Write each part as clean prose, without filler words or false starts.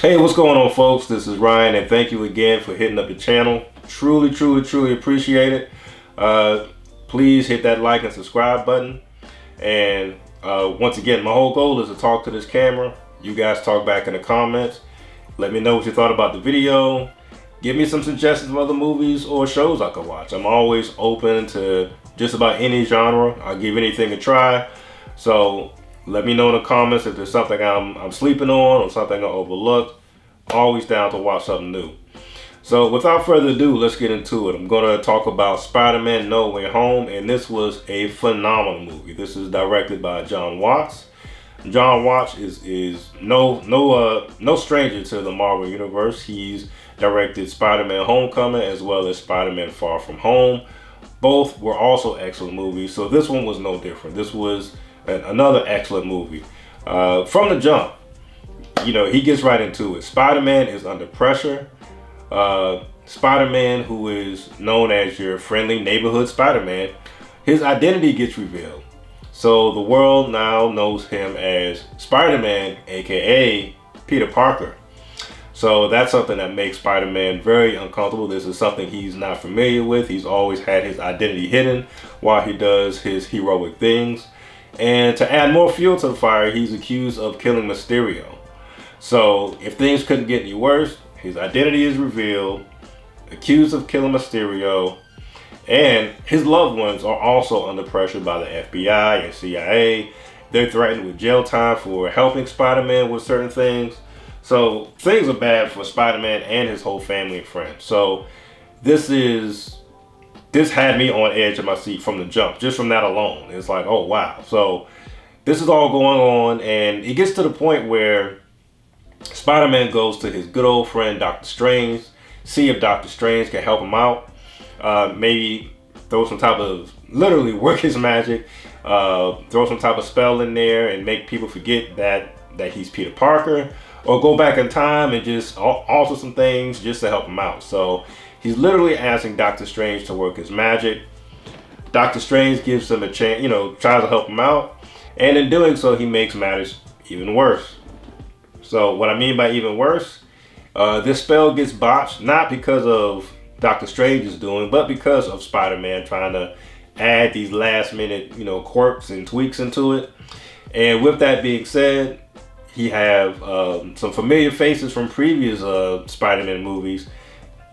Hey, what's going on, folks? This is Ryan, and thank you again for hitting up the channel. Truly appreciate it. Please hit that like and subscribe button. And once again, my whole goal is to talk to this camera. You guys talk back in the comments. Let me know what you thought about the video. Give me some suggestions of other movies or shows I could watch. I'm always open to just about any genre. I'll give anything a try. So let me know in the comments if there's something I'm sleeping on or something I overlooked. Always down to watch something new. So without further ado, let's get into it. I'm going to talk about Spider-Man No Way Home, and this was a phenomenal movie. This is directed by Jon Watts. Jon Watts is no stranger to the Marvel Universe. He's directed Spider-Man Homecoming as well as Spider-Man Far From Home. Both were also excellent movies, so this one was no different. This was another excellent movie. From the jump, you know, he gets right into it. Spider-Man is under pressure. Spider-Man, who is known as your friendly neighborhood Spider-Man, his identity gets revealed. So the world now knows him as Spider-Man, aka Peter Parker. So that's something that makes Spider-Man very uncomfortable. This is something he's not familiar with. He's always had his identity hidden while he does his heroic things. And to add more fuel to the fire, he's accused of killing Mysterio. So if things couldn't get any worse, his identity is revealed, accused of killing Mysterio, and his loved ones are also under pressure by the FBI and CIA. They're threatened with jail time for helping Spider-Man with certain things. So things are bad for Spider-Man and his whole family and friends. So this had me on edge of my seat from the jump, just from that alone. It's like, oh wow. So this is all going on, and it gets to the point where Spider-Man goes to his good old friend Doctor Strange, see if Doctor Strange can help him out. Maybe throw some type of, literally work his magic, throw some type of spell in there and make people forget that he's Peter Parker, or go back in time and just alter some things just to help him out. So he's literally asking Doctor Strange to work his magic. Doctor Strange gives him a chance, tries to help him out, and in doing so, he makes matters even worse. So what I mean by even worse, this spell gets botched, not because of Doctor Strange's doing, but because of Spider-Man trying to add these last minute, quirks and tweaks into it. And with that being said, he have some familiar faces from previous Spider-Man movies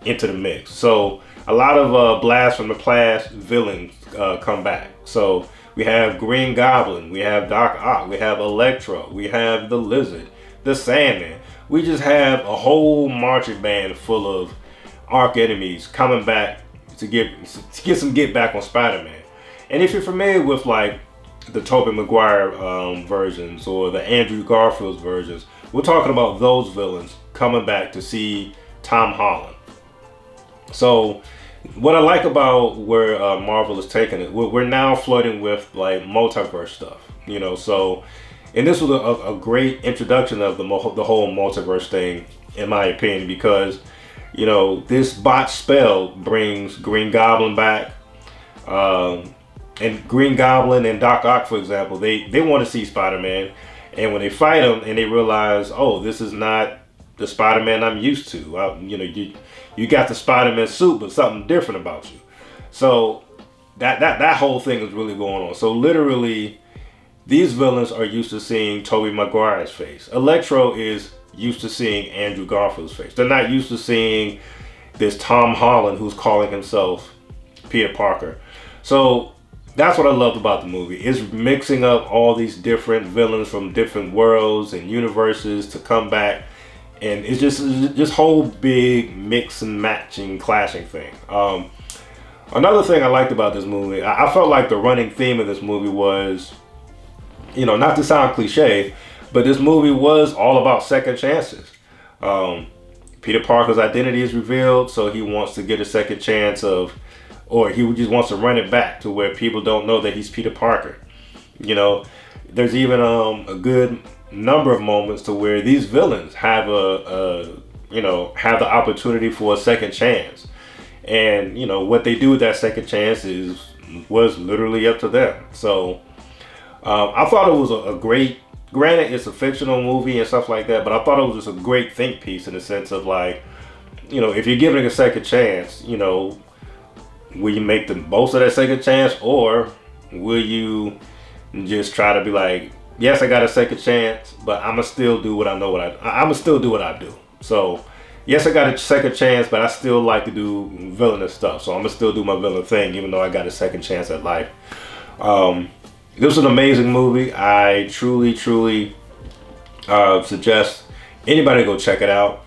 into the mix. So a lot of blast from the past villains come back. So we have Green Goblin, we have Doc Ock, we have Electro, we have the Lizard, the Sandman. We just have a whole marching band full of arch enemies coming back to get some get back on Spider-Man. And if you're familiar with like the Tobey Maguire versions or the Andrew Garfield's versions, we're talking about those villains coming back to see Tom Holland. So what I like about where Marvel is taking it, we're now flirting with like multiverse stuff, so. And this was a great introduction of the whole multiverse thing, in my opinion, because, this bot spell brings Green Goblin back. And Green Goblin and Doc Ock, for example, they want to see Spider-Man. And when they fight him and they realize, oh, this is not the Spider-Man I'm used to. You got the Spider-Man suit, but something different about you. So that whole thing is really going on. So literally, these villains are used to seeing Tobey Maguire's face. Electro is used to seeing Andrew Garfield's face. They're not used to seeing this Tom Holland who's calling himself Peter Parker. So that's what I loved about the movie. It's mixing up all these different villains from different worlds and universes to come back. And it's just whole big mix and matching, clashing thing. Another thing I liked about this movie, I felt like the running theme of this movie was, not to sound cliche, but this movie was all about second chances. Peter Parker's identity is revealed, so he wants to get a second chance or he just wants to run it back to where people don't know that he's Peter Parker. There's even a good number of moments to where these villains have have the opportunity for a second chance. And, what they do with that second chance was literally up to them. So I thought it was a great Granted, it's a fictional movie and stuff like that, but I thought it was just a great think piece in the sense of like, you know, if you're giving it a second chance, you know, will you make the most of that second chance, or will you just try to be like, yes, I got a second chance, but I'ma still do what I know I'ma still do what I do. So yes, I got a second chance, but I still like to do villainous stuff. So I'ma still do my villain thing, even though I got a second chance at life. This was an amazing movie. I truly, truly suggest anybody go check it out.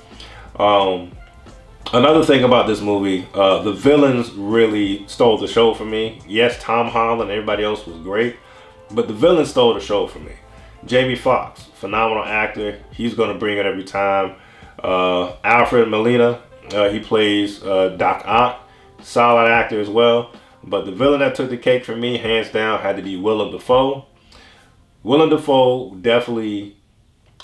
Another thing about this movie, the villains really stole the show for me. Yes, Tom Holland and everybody else was great, but the villains stole the show for me. Jamie Foxx, phenomenal actor. He's going to bring it every time. Alfred Molina, he plays Doc Ock. Solid actor as well. But the villain that took the cake for me, hands down, had to be Willem Dafoe. Willem Dafoe definitely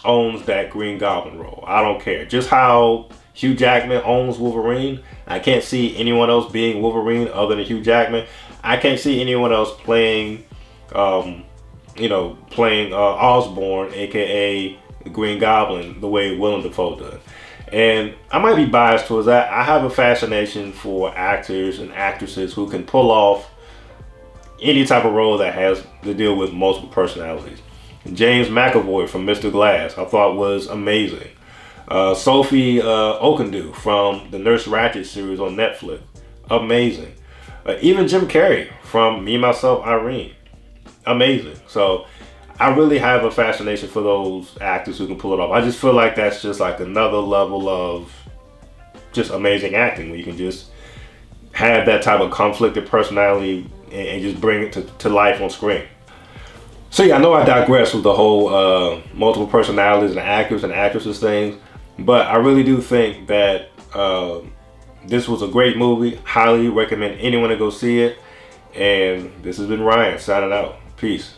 owns that Green Goblin role. I don't care. Just how Hugh Jackman owns Wolverine, I can't see anyone else being Wolverine other than Hugh Jackman. I can't see anyone else playing, playing Osborn, aka the Green Goblin, the way Willem Dafoe does. And I might be biased towards that. I have a fascination for actors and actresses who can pull off any type of role that has to deal with multiple personalities. James McAvoy from Mr. Glass, I thought was amazing. Sophie Okonedo from the Nurse Ratched series on Netflix, amazing. Even Jim Carrey from Me, Myself, Irene, amazing. So I really have a fascination for those actors who can pull it off. I just feel like that's just like another level of just amazing acting, where you can just have that type of conflicted personality and just bring it to life on screen. So yeah, I know I digress with the whole multiple personalities and actors and actresses things, but I really do think that this was a great movie. Highly recommend anyone to go see it. And this has been Ryan signing out. Peace.